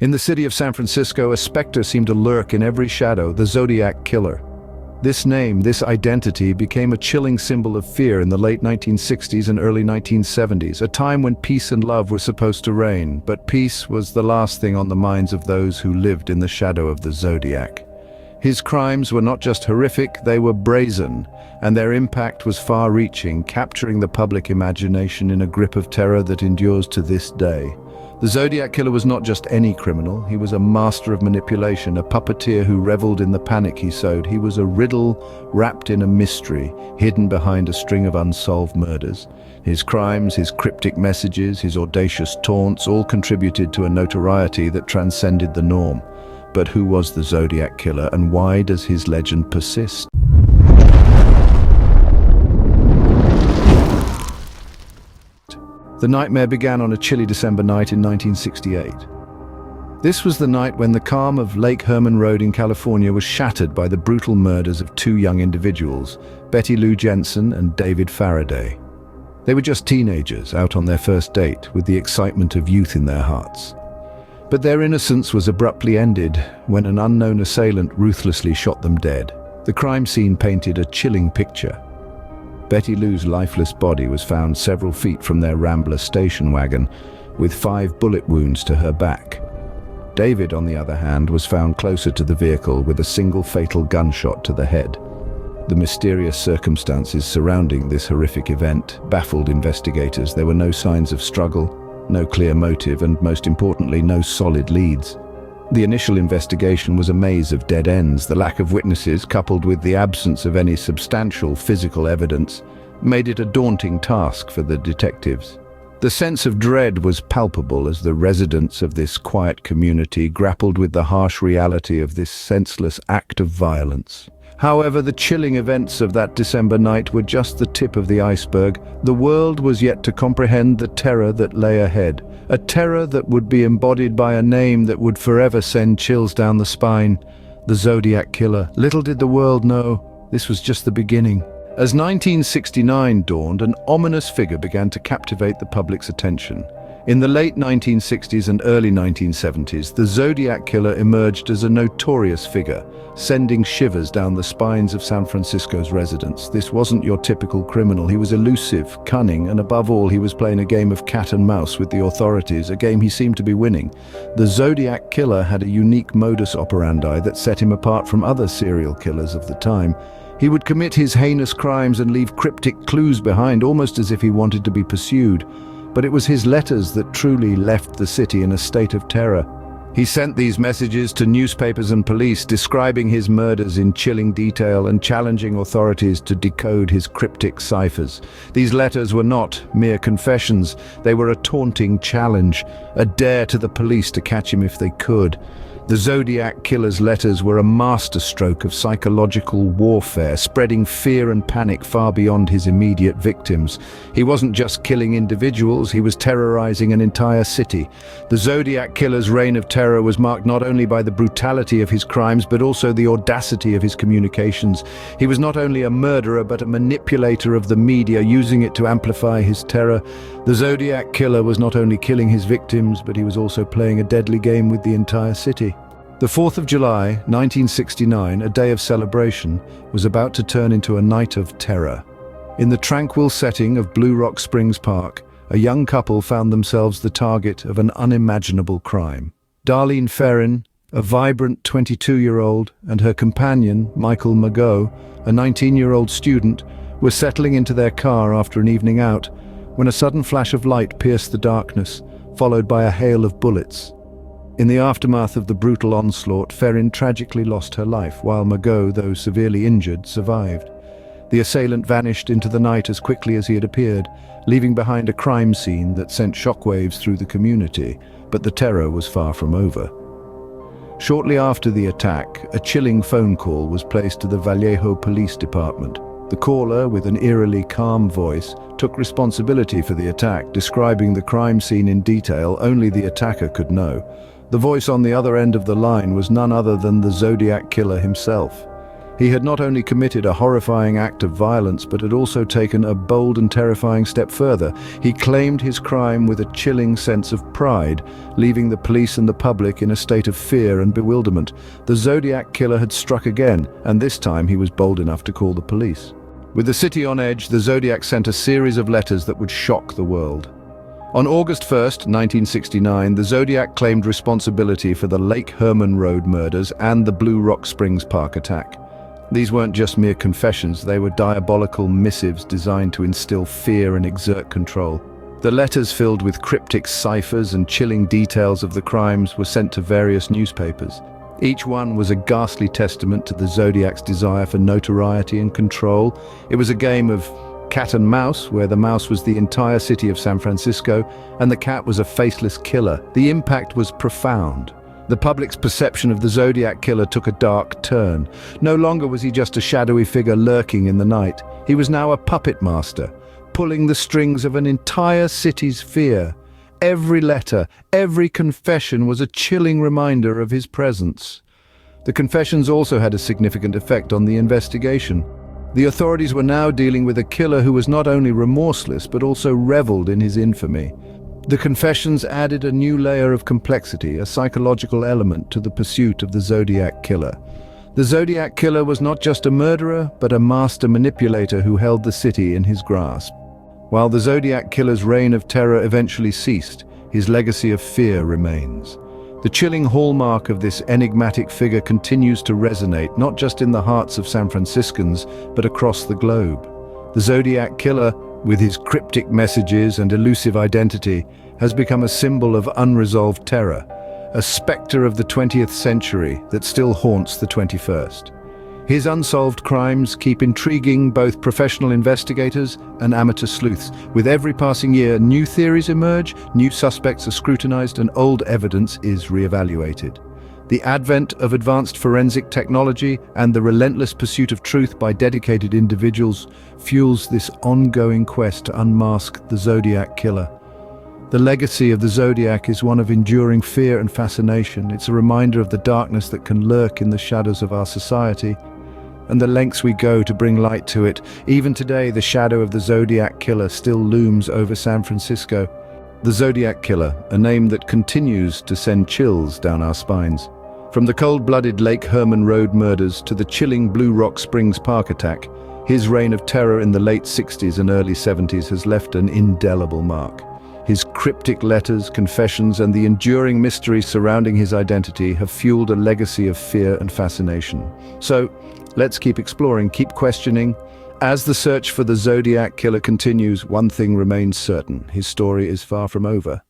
In the city of San Francisco, a specter seemed to lurk in every shadow, the Zodiac Killer. This name, this identity, became a chilling symbol of fear in the late 1960s and early 1970s, a time when peace and love were supposed to reign, but peace was the last thing on the minds of those who lived in the shadow of the Zodiac. His crimes were not just horrific, they were brazen, and their impact was far-reaching, capturing the public imagination in a grip of terror that endures to this day. The Zodiac Killer was not just any criminal, he was a master of manipulation, a puppeteer who reveled in the panic he sowed. He was a riddle wrapped in a mystery, hidden behind a string of unsolved murders. His crimes, his cryptic messages, his audacious taunts all contributed to a notoriety that transcended the norm. But who was the Zodiac Killer, and why does his legend persist? The nightmare began on a chilly December night in 1968. This was the night when the calm of Lake Herman Road in California was shattered by the brutal murders of two young individuals, Betty Lou Jensen and David Faraday. They were just teenagers out on their first date, with the excitement of youth in their hearts. But their innocence was abruptly ended when an unknown assailant ruthlessly shot them dead. The crime scene painted a chilling picture. Betty Lou's lifeless body was found several feet from their Rambler station wagon, with 5 bullet wounds to her back. David, on the other hand, was found closer to the vehicle with a single fatal gunshot to the head. The mysterious circumstances surrounding this horrific event baffled investigators. There were no signs of struggle, no clear motive, and most importantly, no solid leads. The initial investigation was a maze of dead ends. The lack of witnesses, coupled with the absence of any substantial physical evidence, made it a daunting task for the detectives. The sense of dread was palpable as the residents of this quiet community grappled with the harsh reality of this senseless act of violence. However, the chilling events of that December night were just the tip of the iceberg. The world was yet to comprehend the terror that lay ahead, a terror that would be embodied by a name that would forever send chills down the spine: the Zodiac Killer. Little did the world know, this was just the beginning. As 1969 dawned, an ominous figure began to captivate the public's attention. In the late 1960s and early 1970s, the Zodiac Killer emerged as a notorious figure, sending shivers down the spines of San Francisco's residents. This wasn't your typical criminal. He was elusive, cunning, and above all, he was playing a game of cat and mouse with the authorities, a game he seemed to be winning. The Zodiac Killer had a unique modus operandi that set him apart from other serial killers of the time. He would commit his heinous crimes and leave cryptic clues behind, almost as if he wanted to be pursued. But it was his letters that truly left the city in a state of terror. He sent these messages to newspapers and police, describing his murders in chilling detail and challenging authorities to decode his cryptic ciphers. These letters were not mere confessions. They were a taunting challenge, a dare to the police to catch him if they could. The Zodiac Killer's letters were a masterstroke of psychological warfare, spreading fear and panic far beyond his immediate victims. He wasn't just killing individuals, he was terrorizing an entire city. The Zodiac Killer's reign of terror was marked not only by the brutality of his crimes, but also the audacity of his communications. He was not only a murderer, but a manipulator of the media, using it to amplify his terror. The Zodiac Killer was not only killing his victims, but he was also playing a deadly game with the entire city. The 4th of July, 1969, a day of celebration, was about to turn into a night of terror. In the tranquil setting of Blue Rock Springs Park, a young couple found themselves the target of an unimaginable crime. Darlene Ferrin, a vibrant 22-year-old, and her companion, Michael Mageau, a 19-year-old student, were settling into their car after an evening out when a sudden flash of light pierced the darkness, followed by a hail of bullets. In the aftermath of the brutal onslaught, Ferrin tragically lost her life, while Mageau, though severely injured, survived. The assailant vanished into the night as quickly as he had appeared, leaving behind a crime scene that sent shockwaves through the community, but the terror was far from over. Shortly after the attack, a chilling phone call was placed to the Vallejo Police Department. The caller, with an eerily calm voice, took responsibility for the attack, describing the crime scene in detail only the attacker could know. The voice on the other end of the line was none other than the Zodiac Killer himself. He had not only committed a horrifying act of violence, but had also taken a bold and terrifying step further. He claimed his crime with a chilling sense of pride, leaving the police and the public in a state of fear and bewilderment. The Zodiac Killer had struck again, and this time he was bold enough to call the police. With the city on edge, the Zodiac sent a series of letters that would shock the world. On August 1st, 1969, the Zodiac claimed responsibility for the Lake Herman Road murders and the Blue Rock Springs Park attack. These weren't just mere confessions, they were diabolical missives designed to instill fear and exert control. The letters, filled with cryptic ciphers and chilling details of the crimes, were sent to various newspapers. Each one was a ghastly testament to the Zodiac's desire for notoriety and control. It was a game of cat and mouse, where the mouse was the entire city of San Francisco and the cat was a faceless killer. The impact was profound. The public's perception of the Zodiac Killer took a dark turn. No longer was he just a shadowy figure lurking in the night. He was now a puppet master, pulling the strings of an entire city's fear. Every letter, every confession was a chilling reminder of his presence. The confessions also had a significant effect on the investigation. The authorities were now dealing with a killer who was not only remorseless but also reveled in his infamy. The confessions added a new layer of complexity, a psychological element to the pursuit of the Zodiac Killer. The Zodiac Killer was not just a murderer, but a master manipulator who held the city in his grasp. While the Zodiac Killer's reign of terror eventually ceased, his legacy of fear remains. The chilling hallmark of this enigmatic figure continues to resonate, not just in the hearts of San Franciscans, but across the globe. The Zodiac Killer, with his cryptic messages and elusive identity, has become a symbol of unresolved terror, a specter of the 20th century that still haunts the 21st. His unsolved crimes keep intriguing both professional investigators and amateur sleuths. With every passing year, new theories emerge, new suspects are scrutinized, and old evidence is reevaluated. The advent of advanced forensic technology and the relentless pursuit of truth by dedicated individuals fuels this ongoing quest to unmask the Zodiac Killer. The legacy of the Zodiac is one of enduring fear and fascination. It's a reminder of the darkness that can lurk in the shadows of our society, and the lengths we go to bring light to it. Even today, the shadow of the Zodiac Killer still looms over San Francisco. The Zodiac Killer, a name that continues to send chills down our spines. From the cold-blooded Lake Herman Road murders to the chilling Blue Rock Springs Park attack, his reign of terror in the late 60s and early 70s has left an indelible mark. His cryptic letters, confessions, and the enduring mystery surrounding his identity have fueled a legacy of fear and fascination. So, let's keep exploring, keep questioning. As the search for the Zodiac Killer continues, one thing remains certain: his story is far from over.